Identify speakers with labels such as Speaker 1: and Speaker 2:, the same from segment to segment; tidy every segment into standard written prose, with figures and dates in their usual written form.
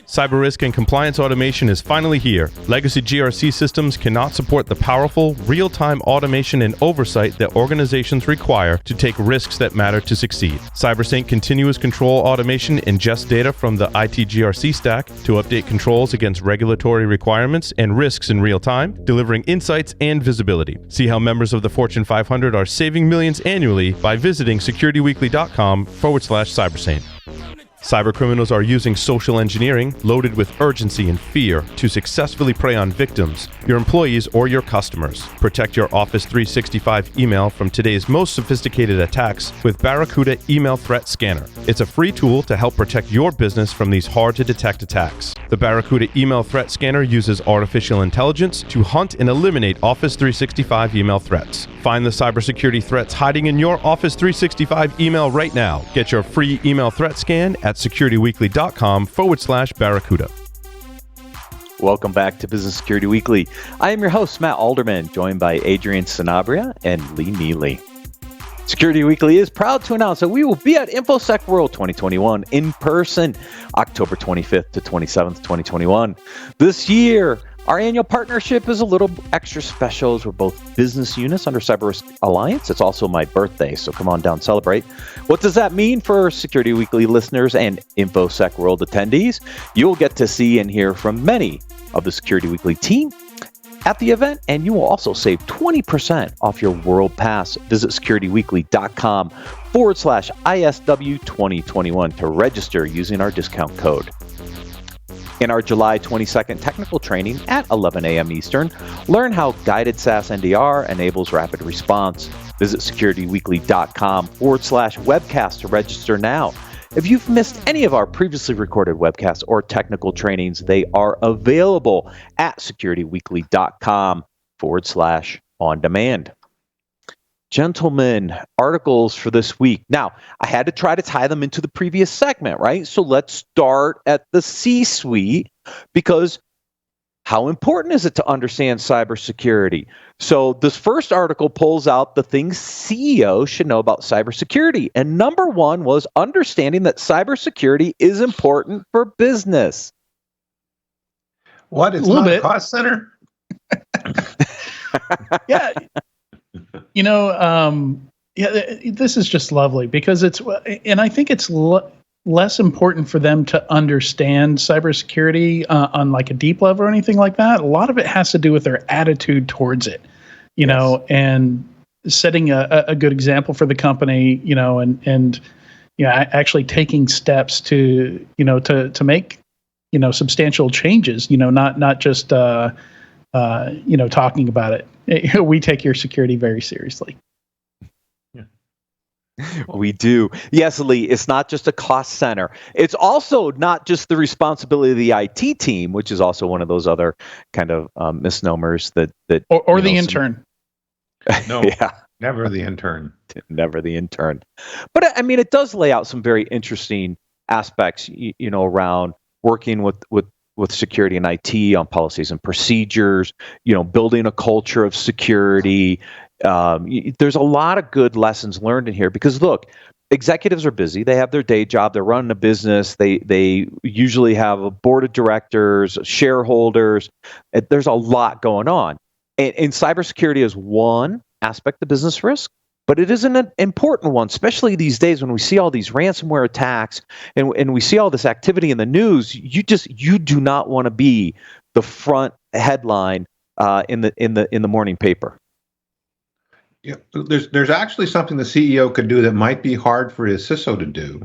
Speaker 1: Cyber risk and compliance automation is finally here. Legacy GRC systems cannot support the powerful, real-time automation and oversight that organizations require to take risks that matter to succeed. CyberSync continuous control automation ingests data from the IT GRC stack to update controls against regulatory requirements and risks in real time, delivering insights and visibility. See how members of the Fortune 500 are saving millions annually by visiting securityweekly.com/cybersane. Cybercriminals are using social engineering loaded with urgency and fear to successfully prey on victims, your employees, or your customers. Protect your Office 365 email from today's most sophisticated attacks with Barracuda Email Threat Scanner. It's a free tool to help protect your business from these hard-to-detect attacks. The Barracuda Email Threat Scanner uses artificial intelligence to hunt and eliminate Office 365 email threats. Find the cybersecurity threats hiding in your Office 365 email right now. Get your free email threat scan at securityweekly.com/Barracuda.
Speaker 2: Welcome back to Business Security Weekly. I am your host, Matt Alderman, joined by Adrian Sanabria and Lee Neely. Security Weekly is proud to announce that we will be at InfoSec World 2021 in person, October 25th to 27th, 2021. This year, our annual partnership is a little extra special as we're both business units under Cyber Risk Alliance. It's also my birthday, so come on down, celebrate. What does that mean for Security Weekly listeners and InfoSec World attendees? You'll get to see and hear from many of the Security Weekly team at the event, and you will also save 20% off your World Pass. Visit securityweekly.com/ISW 2021 to register using our discount code. In our July 22nd technical training at 11 a.m. Eastern, learn how guided SaaS NDR enables rapid response. Visit securityweekly.com/webcast to register now. If you've missed any of our previously recorded webcasts or technical trainings, they are available at securityweekly.com/on-demand. Gentlemen, articles for this week. Now, I had to try to tie them into the previous segment, right? So let's start at the C-suite, because how important is it to understand cybersecurity? So this first article pulls out the things CEOs should know about cybersecurity. And number one was understanding that cybersecurity is important for business.
Speaker 3: What? It's not a cost center?
Speaker 4: Yeah. You know, this is just lovely because and I think it's less important for them to understand cybersecurity on like a deep level or anything like that. A lot of it has to do with their attitude towards it, you know, and setting a good example for the company, you know, and you know, actually taking steps to, you know, to make, you know, substantial changes, you know, not just, you know, talking about it. We take your security very seriously.
Speaker 2: We do. Yes, Lee, it's not just a cost center. It's also not just the responsibility of the IT team, which is also one of those other kind of misnomers that
Speaker 4: or the intern.
Speaker 3: No,
Speaker 2: yeah.
Speaker 3: Never the intern.
Speaker 2: Never the intern. But I mean, it does lay out some very interesting aspects, you know, around working with security and IT on policies and procedures, you know, building a culture of security. There's a lot of good lessons learned in here because, look, executives are busy. They have their day job. They're running a business. They usually have a board of directors, shareholders. There's a lot going on. And cybersecurity is one aspect of business risk, but it is an important one, especially these days when we see all these ransomware attacks and we see all this activity in the news. You do not want to be the front headline in the morning paper.
Speaker 3: Yeah, there's actually something the CEO could do that might be hard for his CISO to do,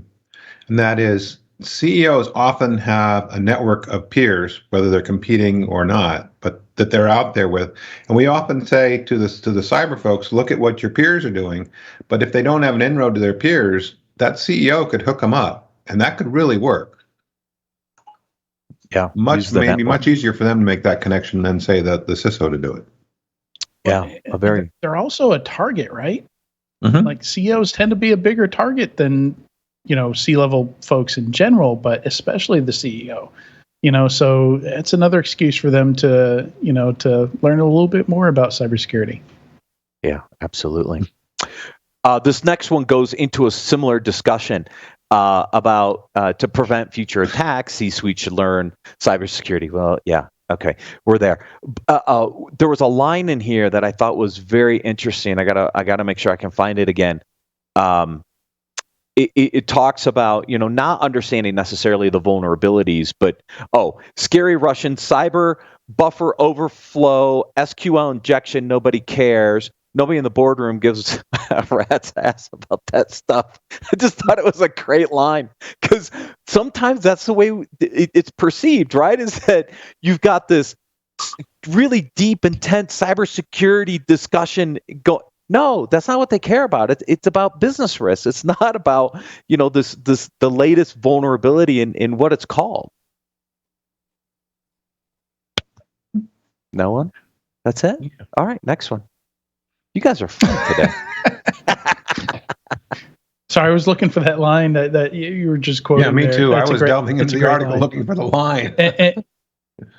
Speaker 3: and that is CEOs often have a network of peers, whether they're competing or not, but that they're out there with. And we often say to the cyber folks, look at what your peers are doing. But if they don't have an inroad to their peers, that CEO could hook them up, and that could really work.
Speaker 2: Yeah,
Speaker 3: maybe much easier for them to make that connection than say that the CISO to do it.
Speaker 2: Yeah,
Speaker 4: they're also a target, right?
Speaker 2: Mm-hmm.
Speaker 4: Like CEOs tend to be a bigger target than, you know, C-level folks in general, but especially the CEO. You know, so it's another excuse for them to, you know, to learn a little bit more about cybersecurity.
Speaker 2: Yeah, absolutely. This next one goes into a similar discussion. about to prevent future attacks, C-suite should learn cybersecurity. Well, yeah, okay, we're there. There was a line in here that I thought was very interesting. I gotta make sure I can find it again. It talks about, not understanding necessarily the vulnerabilities, but scary Russian cyber buffer overflow, SQL injection. Nobody cares. Nobody in the boardroom gives a rat's ass about that stuff. I just thought it was a great line, because sometimes that's the way it's perceived, right? Is that you've got this really deep, intense cybersecurity discussion going. No, that's not what they care about. It's about business risks. It's not about, the latest vulnerability in what it's called. No one? That's it? Yeah. All right, next one. You guys are fun today.
Speaker 4: Sorry, I was looking for that line that you were just quoting.
Speaker 3: Yeah, me too.
Speaker 4: That's
Speaker 3: I was delving into the article
Speaker 4: line.
Speaker 3: looking for the line.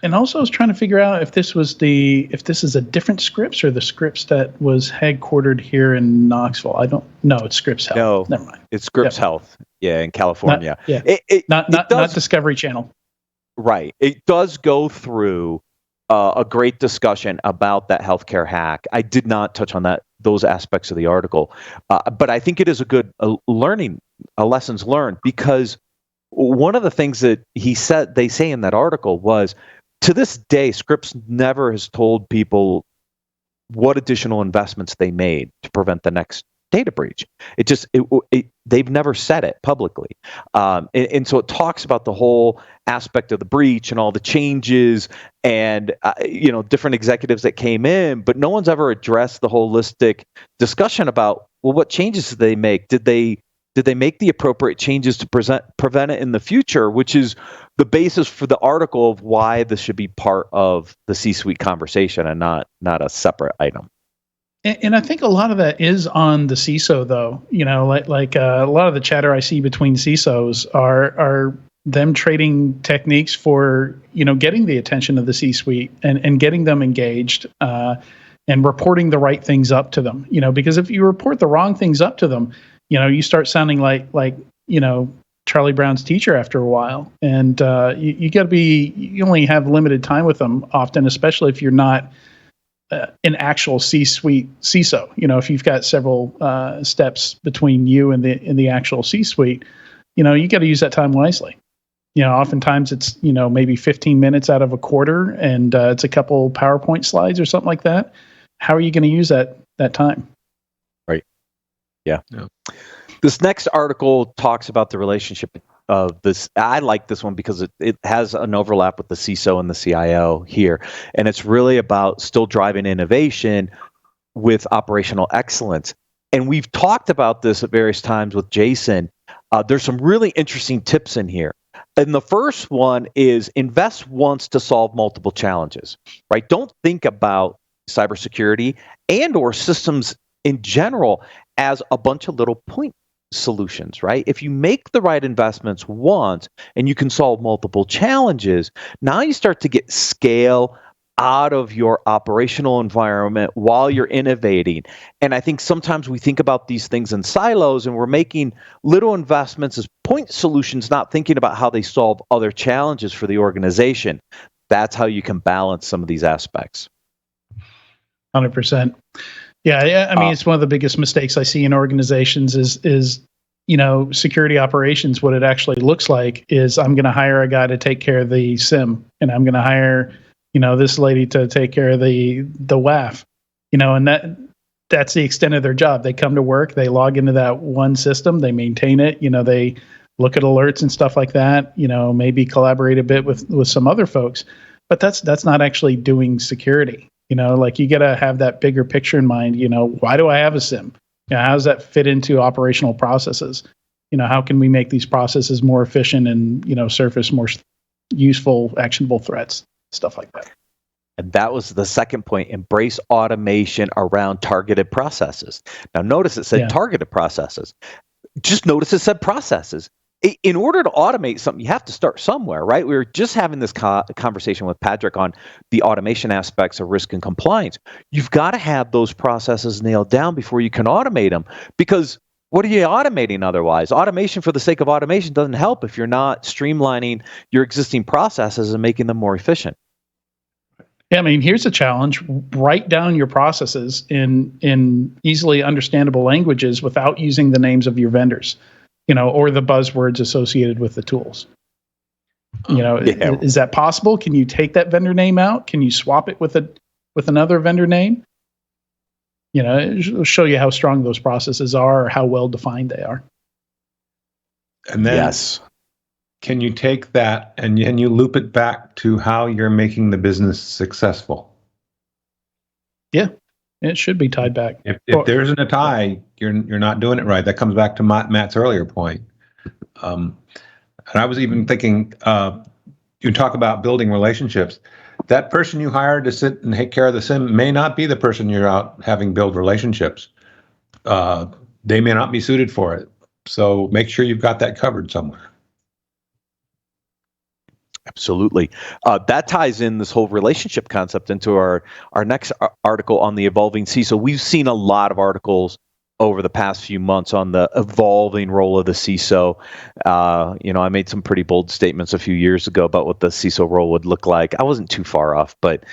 Speaker 4: And also I was trying to figure out if this is a different Scripps or the Scripps that was headquartered here in Knoxville. I don't know. It's Scripps Health.
Speaker 2: No,
Speaker 4: never mind.
Speaker 2: It's Scripps Health. Yeah, in California.
Speaker 4: Not Discovery Channel.
Speaker 2: Right. It does go through a great discussion about that healthcare hack. I did not touch on those aspects of the article, but I think it is a good lessons learned, because one of the things that they say in that article was, to this day, Scripps never has told people what additional investments they made to prevent the next data breach. They've never said it publicly. And so it talks about the whole aspect of the breach and all the changes and, different executives that came in, but no one's ever addressed the holistic discussion about, well, what changes did they make? Did they make the appropriate changes to prevent it in the future, which is the basis for the article of why this should be part of the C-suite conversation and not a separate item.
Speaker 4: And I think a lot of that is on the CISO, though. Like a lot of the chatter I see between CISOs are them trading techniques for, getting the attention of the C-suite and getting them engaged and reporting the right things up to them. Because if you report the wrong things up to them, you start sounding like Charlie Brown's teacher after a while, and you only have limited time with them often, especially if you're not an actual C-suite CISO. If you've got several steps between you and the actual C-suite, you got to use that time wisely. Oftentimes it's maybe 15 minutes out of a quarter, and it's a couple PowerPoint slides or something like that. How are you going to use that time?
Speaker 2: Right. Yeah. This next article talks about the relationship of this. I like this one because it has an overlap with the CISO and the CIO here. And it's really about still driving innovation with operational excellence. And we've talked about this at various times with Jason. There's some really interesting tips in here. And the first one is invest once to solve multiple challenges, right? Don't think about cybersecurity and or systems in general as a bunch of little point solutions, right? If you make the right investments once and you can solve multiple challenges, now you start to get scale out of your operational environment while you're innovating. And I think sometimes we think about these things in silos and we're making little investments as point solutions, not thinking about how they solve other challenges for the organization. That's how you can balance some of these aspects.
Speaker 4: 100%. Yeah, I mean, it's one of the biggest mistakes I see in organizations is security operations. What it actually looks like is I'm going to hire a guy to take care of the SIM, and I'm going to hire, this lady to take care of the WAF, and that's the extent of their job. They come to work, they log into that one system, they maintain it, they look at alerts and stuff like that, maybe collaborate a bit with some other folks, but that's not actually doing security. You got to have that bigger picture in mind. Why do I have a SIM? How does that fit into operational processes? How can we make these processes more efficient and, surface more useful, actionable threats, stuff like that.
Speaker 2: And that was the second point, embrace automation around targeted processes. Now, notice it said targeted processes. Just notice it said processes. In order to automate something, you have to start somewhere, right? We were just having this conversation with Patrick on the automation aspects of risk and compliance. You've got to have those processes nailed down before you can automate them, because what are you automating otherwise? Automation for the sake of automation doesn't help if you're not streamlining your existing processes and making them more efficient.
Speaker 4: Yeah, I mean, here's a challenge. Write down your processes in easily understandable languages without using the names of your vendors, or the buzzwords associated with the tools. Is that possible? Can you take that vendor name out? Can you swap it with another vendor name? It'll show you how strong those processes are or how well defined they are.
Speaker 3: And then
Speaker 2: Yes.
Speaker 3: Can you take that and you loop it back to how you're making the business successful?
Speaker 4: Yeah, it should be tied back.
Speaker 3: If there isn't a tie, you're not doing it right. That comes back to Matt's earlier point. And I was even thinking, you talk about building relationships. That person you hired to sit and take care of the SIM may not be the person you're out having build relationships. They may not be suited for it. So make sure you've got that covered somewhere.
Speaker 2: Absolutely. That ties in this whole relationship concept into our next article on the evolving CISO. We've seen a lot of articles over the past few months on the evolving role of the CISO. I made some pretty bold statements a few years ago about what the CISO role would look like. I wasn't too far off, but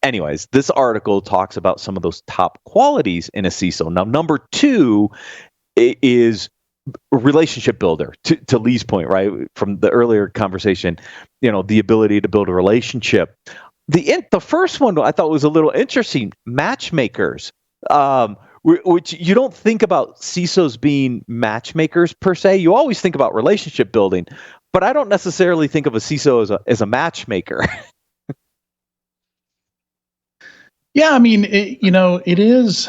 Speaker 2: anyways, this article talks about some of those top qualities in a CISO. Now, number 2 is relationship builder, to Lee's point, right, from the earlier conversation, the ability to build a relationship. The first one I thought was a little interesting, matchmakers, which you don't think about CISOs being matchmakers per se. You always think about relationship building, but I don't necessarily think of a CISO as a matchmaker.
Speaker 4: Yeah, I mean, it is.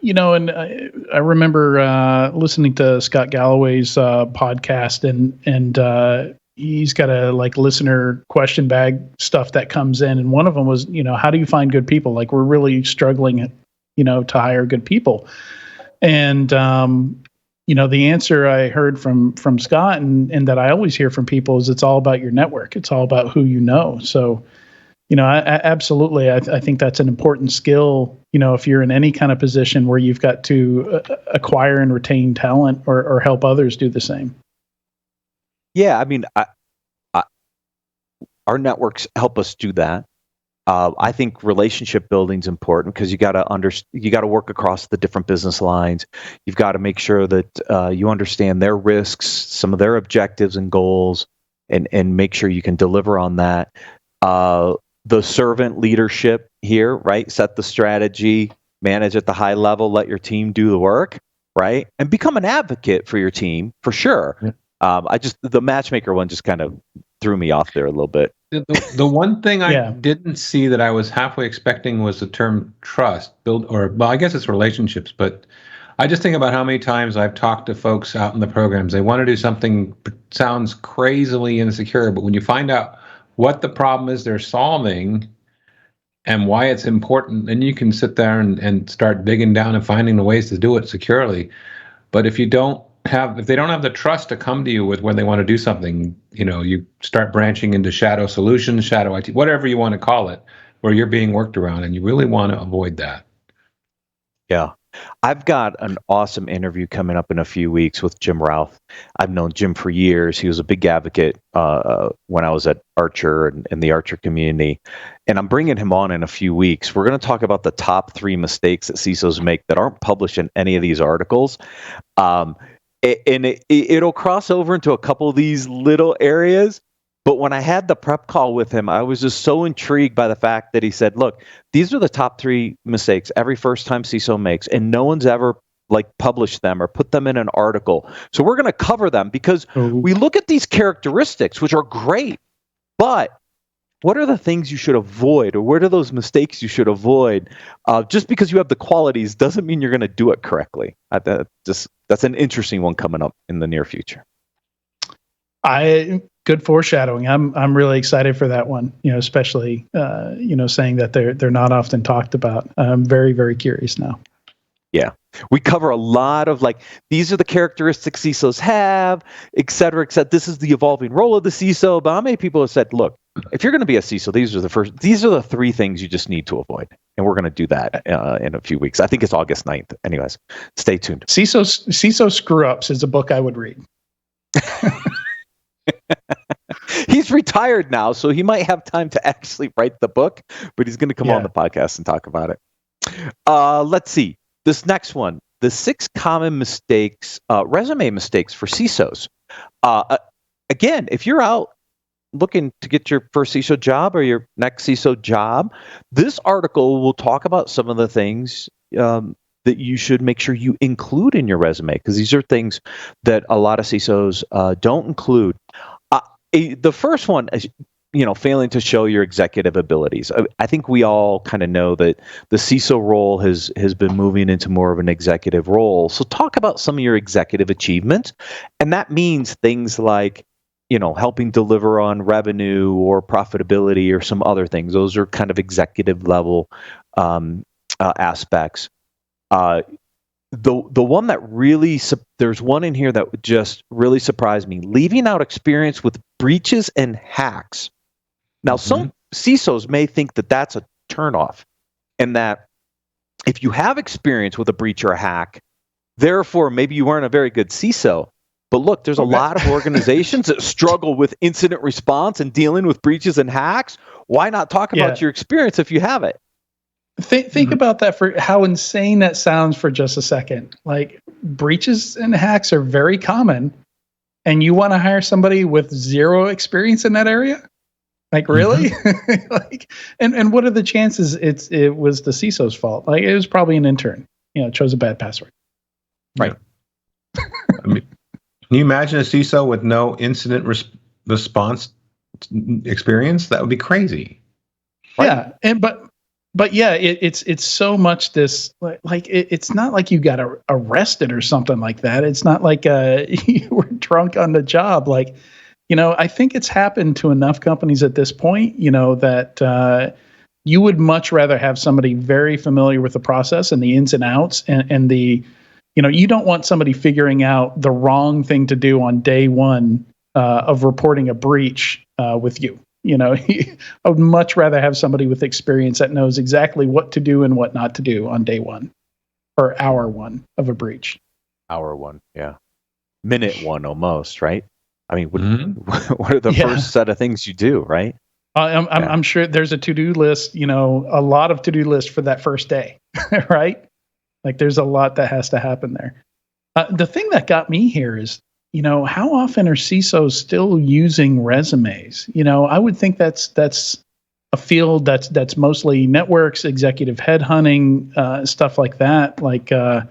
Speaker 4: And I remember listening to Scott Galloway's podcast, and he's got a listener question bag stuff that comes in, and one of them was, how do you find good people? Like, we're really struggling, to hire good people, and the answer I heard from Scott and that I always hear from people is it's all about your network. It's all about who you know. So. Absolutely. I think that's an important skill, if you're in any kind of position where you've got to acquire and retain talent or help others do the same.
Speaker 2: Yeah, I mean, our networks help us do that. I think relationship building is important because you got to work across the different business lines. You've got to make sure that you understand their risks, some of their objectives and goals, and make sure you can deliver on that. The servant leadership here, right? Set the strategy, manage at the high level, let your team do the work, right? And become an advocate for your team, for sure. Yeah. The matchmaker one just kind of threw me off there a little bit.
Speaker 3: The one thing I didn't see that I was halfway expecting was the term trust, I guess it's relationships, but I just think about how many times I've talked to folks out in the programs. They want to do something sounds crazily insecure, but when you find out what the problem is they're solving and why it's important, then you can sit there and start digging down and finding the ways to do it securely. But if they don't have the trust to come to you with when they want to do something, you start branching into shadow solutions, shadow IT, whatever you want to call it, where you're being worked around, and you really want to avoid that.
Speaker 2: Yeah. I've got an awesome interview coming up in a few weeks with Jim Routh. I've known Jim for years. He was a big advocate when I was at Archer and the Archer community. And I'm bringing him on in a few weeks. We're going to talk about the top 3 mistakes that CISOs make that aren't published in any of these articles. And it'll cross over into a couple of these little areas. But when I had the prep call with him, I was just so intrigued by the fact that he said, look, these are the top 3 mistakes every first-time CISO makes, and no one's ever published them or put them in an article. So we're going to cover them because we look at these characteristics, which are great, but what are the things you should avoid, or what are those mistakes you should avoid? Just because you have the qualities doesn't mean you're going to do it correctly. That's an interesting one coming up in the near future.
Speaker 4: Good foreshadowing. I'm really excited for that one. Especially saying that they're not often talked about. I'm very, very curious now.
Speaker 2: Yeah. We cover a lot of like, these are the characteristics CISOs have, et cetera, et cetera. This is the evolving role of the CISO. But how many people have said, look, if you're going to be a CISO, these are the three things you just need to avoid. And we're going to do that in a few weeks. I think it's August 9th. Anyways, stay tuned.
Speaker 4: CISO Screw Ups is a book I would read.
Speaker 2: He's retired now, so he might have time to actually write the book, but he's going to come on the podcast and talk about it. Let's see. This next one, the 6 common mistakes, resume mistakes for CISOs. Again, if you're out looking to get your first CISO job or your next CISO job, this article will talk about some of the things that you should make sure you include in your resume, because these are things that a lot of CISOs don't include. The first one is, failing to show your executive abilities. I think we all kind of know that the CISO role has been moving into more of an executive role. So talk about some of your executive achievements. And that means things like, helping deliver on revenue or profitability or some other things. Those are kind of executive level aspects. The one that really, there's one in here that just really surprised me, leaving out experience with breaches and hacks. Now, some CISOs may think that that's a turnoff, and that if you have experience with a breach or a hack, therefore maybe you weren't a very good CISO. But look, there's a lot of organizations that struggle with incident response and dealing with breaches and hacks. Why not talk about your experience if you have it?
Speaker 4: Think about that, for how insane that sounds for just a second. Like, breaches and hacks are very common, and you want to hire somebody with zero experience in that area? Like, really? And what are the chances it was the CISO's fault? Like, it was probably an intern, chose a bad password.
Speaker 2: Right.
Speaker 3: I mean, can you imagine a CISO with no incident response experience? That would be crazy.
Speaker 4: Right? Yeah, but yeah, it's so much this, like it's not like you got arrested or something like that. It's not like you were drunk on the job. Like, I think it's happened to enough companies at this point, that you would much rather have somebody very familiar with the process and the ins and outs, and the, you don't want somebody figuring out the wrong thing to do on day one of reporting a breach with you. I would much rather have somebody with experience that knows exactly what to do and what not to do on day one or hour one of a breach.
Speaker 2: Hour one, yeah. Minute one almost, right? I mean, what are the first set of things you do, right?
Speaker 4: I'm sure there's a to-do list, a lot of to-do lists for that first day, right? Like, there's a lot that has to happen there. The thing that got me here is, how often are CISOs still using resumes? I would think that's a field that's mostly networks, executive headhunting, stuff like that. Like, I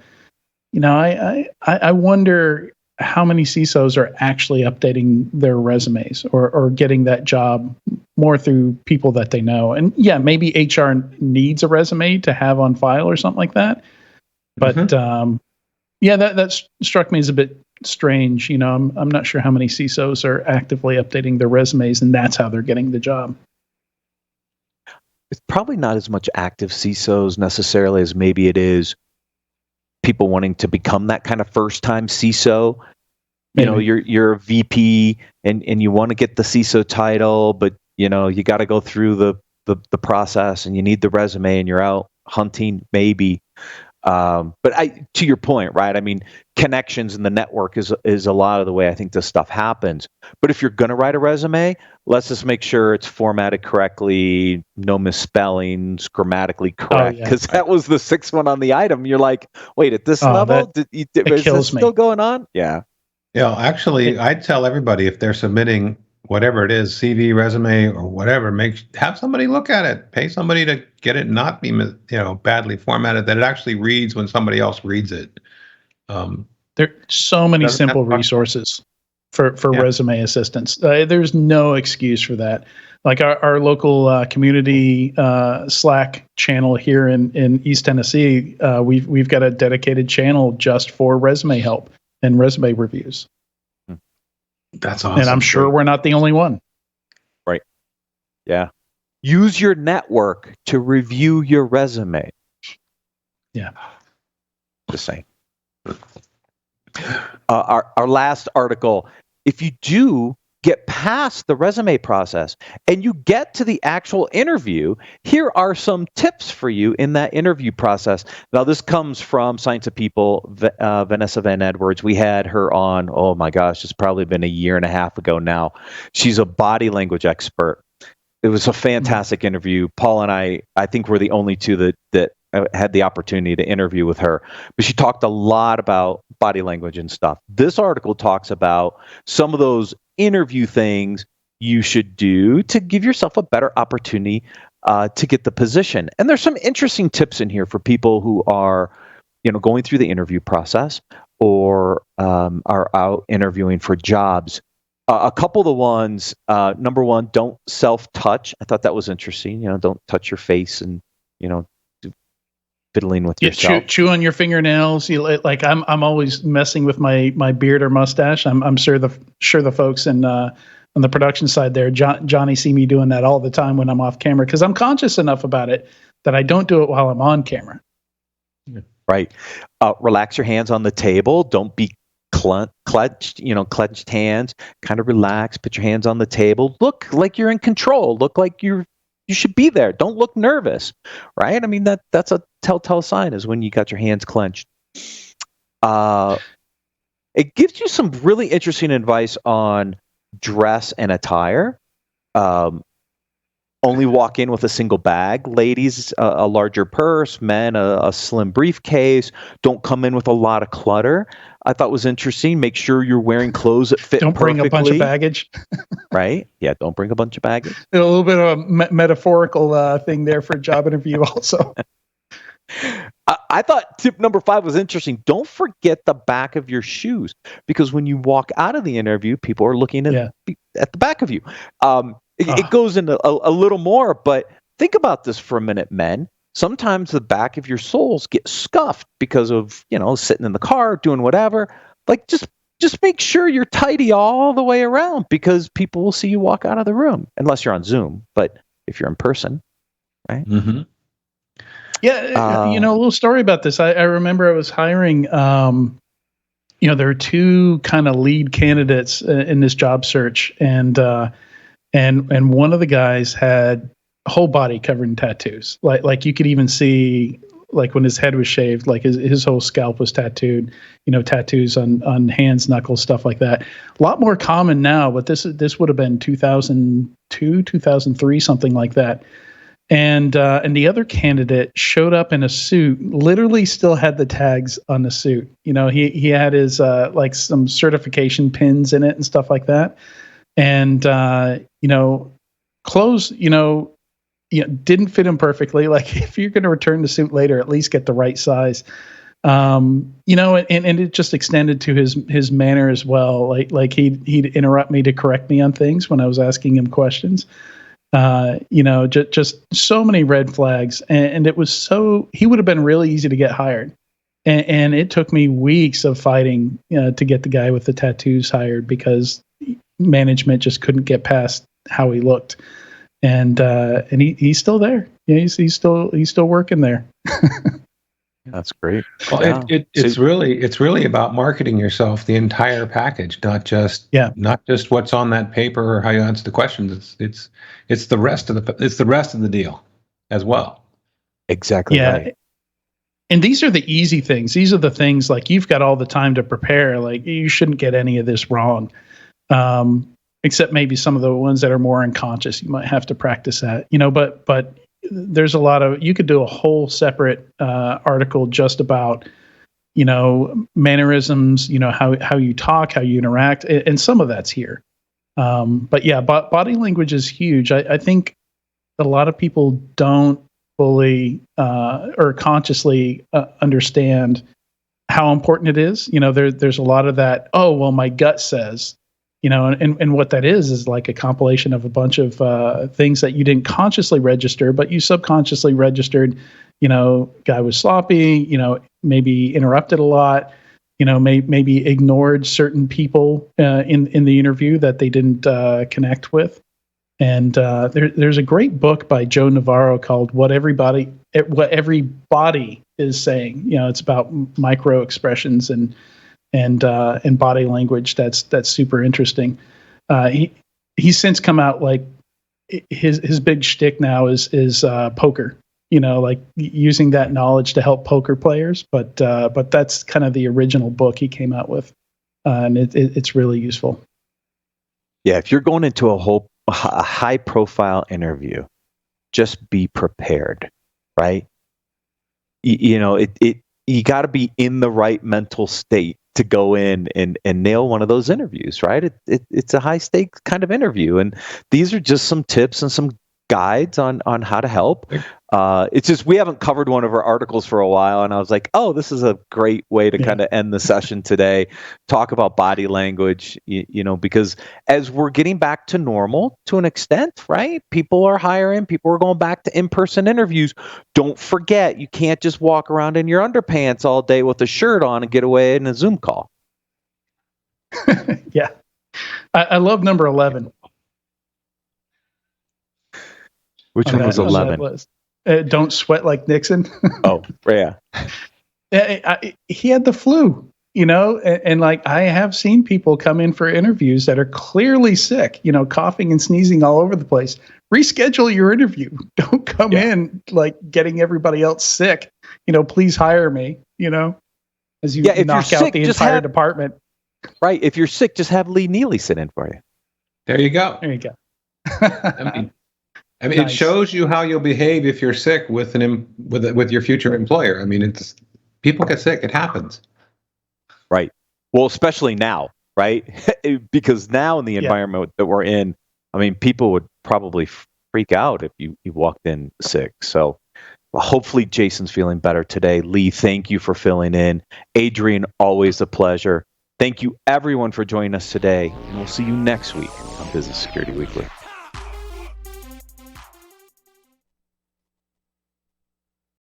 Speaker 4: wonder how many CISOs are actually updating their resumes or getting that job more through people that they know. And yeah, maybe HR needs a resume to have on file or something like that. But that struck me as a bit strange. I'm not sure how many CISOs are actively updating their resumes, and that's how they're getting the job.
Speaker 2: It's probably not as much active CISOs necessarily as maybe it is people wanting to become that kind of first-time CISO. You're a VP and you want to get the CISO title, but you got to go through the process, and you need the resume, and you're out hunting maybe. But to your point, right? I mean, connections in the network is a lot of the way I think this stuff happens. But if you're going to write a resume, let's just make sure it's formatted correctly, no misspellings, grammatically correct. Because that was the 6th one on the item. You're like, wait, at this level, is this still going on? Yeah.
Speaker 3: Actually, I tell everybody, if they're submitting whatever it is, CV, resume, or whatever, have somebody look at it. Pay somebody to get it not be badly formatted, that it actually reads when somebody else reads it.
Speaker 4: There are so many simple resources for resume assistance. There's no excuse for that. Like our local community Slack channel here in East Tennessee, we've got a dedicated channel just for resume help and resume reviews.
Speaker 3: That's awesome.
Speaker 4: And I'm sure we're not the only one.
Speaker 2: Right. Yeah. Use your network to review your resume.
Speaker 4: Yeah.
Speaker 2: Just saying. Our last article, if you do get past the resume process and you get to the actual interview, here are some tips for you in that interview process. Now, this comes from Science of People, Vanessa Van Edwards. We had her on, oh my gosh, it's probably been a year and a half ago now. She's a body language expert. It was a fantastic interview. Paul and I think we're the only two that had the opportunity to interview with her, but she talked a lot about body language and stuff. This article talks about some of those interview things you should do to give yourself a better opportunity to get the position. And there's some interesting tips in here for people who are, going through the interview process or are out interviewing for jobs. A couple of the ones, number one, don't self-touch. I thought that was interesting. Don't touch your face and, fiddling with yourself.
Speaker 4: Chew on your fingernails. I'm always messing with my beard or mustache. I'm sure the folks on the production side there, Johnny, see me doing that all the time when I'm off camera because I'm conscious enough about it that I don't do it while I'm on camera.
Speaker 2: Right. Relax your hands on the table. Don't be clenched hands. Kind of relax. Put your hands on the table. Look like you're in control. Look like you should be there. Don't look nervous, right? I mean, that's a telltale sign is when you got your hands clenched. It gives you some really interesting advice on dress and attire. Only walk in with a single bag. Ladies, a larger purse. Men, a slim briefcase. Don't come in with a lot of clutter. I thought was interesting. Make sure you're wearing clothes that fit perfectly.
Speaker 4: Don't bring a bunch of baggage.
Speaker 2: Right? Yeah, don't bring a bunch of baggage.
Speaker 4: A little bit of a metaphorical thing there for a job interview also.
Speaker 2: I thought tip number 5 was interesting. Don't forget the back of your shoes because when you walk out of the interview, people are looking at the back of you. It goes into a little more, but think about this for a minute, men. Sometimes the back of your soles get scuffed because of, sitting in the car, doing whatever. Like just make sure you're tidy all the way around because people will see you walk out of the room unless you're on Zoom. But if you're in person, right?
Speaker 3: Mm-hmm.
Speaker 4: Yeah, a little story about this. I remember I was hiring, there are 2 kind of lead candidates in this job search, and one of the guys had whole body covered in tattoos. Like you could even see, like when his head was shaved, like his whole scalp was tattooed. Tattoos on hands, knuckles, stuff like that. A lot more common now, but this would have been 2002, 2003, something like that. And the other candidate showed up in a suit, literally still had the tags on the suit. He had his like some certification pins in it and stuff like that. And clothes, didn't fit him perfectly. Like if you're going to return the suit later, at least get the right size. And it just extended to his manner as well. Like he'd interrupt me to correct me on things when I was asking him questions. Just so many red flags, and it was he would have been really easy to get hired. And it took me weeks of fighting to get the guy with the tattoos hired because management just couldn't get past how he looked. And he's still there. Yeah, he's still working there.
Speaker 2: That's great.
Speaker 3: Well, it's really about marketing yourself, the entire package, not just what's on that paper or how you answer the questions. It's the rest of the deal as well.
Speaker 2: Exactly. Yeah. Right.
Speaker 4: And these are the easy things. These are the things like you've got all the time to prepare. Like you shouldn't get any of this wrong. Except maybe some of the ones that are more unconscious. You might have to practice that, but there's a lot of, you could do a whole separate article just about, mannerisms, how you talk, how you interact, and some of that's here. But yeah, body language is huge. I think a lot of people don't fully or consciously understand how important it is. There's a lot of that, oh, well, my gut says, and what that is like a compilation of a bunch of things that you didn't consciously register, but you subconsciously registered, guy was sloppy, maybe interrupted a lot, maybe ignored certain people in the interview that they didn't connect with. And there's a great book by Joe Navarro called What Every Body is Saying. It's about micro expressions and body language. That's super interesting. He's since come out, like, his big shtick now is poker. Like using that knowledge to help poker players. But that's kind of the original book he came out with, and it's really useful.
Speaker 2: Yeah, if you're going into a high-profile interview, just be prepared, right? You got to be in the right mental state to go in and nail one of those interviews, right? It's a high-stakes kind of interview, and these are just some tips and some guides on how to help. It's just we haven't covered one of our articles for a while, and I was like, oh, this is a great way to kind of end the session today. Talk about body language, because as we're getting back to normal to an extent, right? People are hiring, people are going back to in-person interviews. Don't forget, you can't just walk around in your underpants all day with a shirt on and get away in a Zoom call.
Speaker 4: Yeah. I love number 11.
Speaker 2: Which one was 11?
Speaker 4: Don't sweat like Nixon.
Speaker 2: Oh, yeah.
Speaker 4: He had the flu, and like I have seen people come in for interviews that are clearly sick, coughing and sneezing all over the place. Reschedule your interview. Don't come in like getting everybody else sick. Please hire me, as you knock out the entire department.
Speaker 2: Right. If you're sick, just have Lee Neely sit in for you.
Speaker 3: There you go. I mean, nice. It shows you how you'll behave if you're sick with your future employer. I mean, it's people get sick; it happens.
Speaker 2: Right. Well, especially now, right? Because now in the environment that we're in, I mean, people would probably freak out if you walked in sick. So, hopefully, Jason's feeling better today. Lee, thank you for filling in. Adrian, always a pleasure. Thank you, everyone, for joining us today, and we'll see you next week on Business Security Weekly.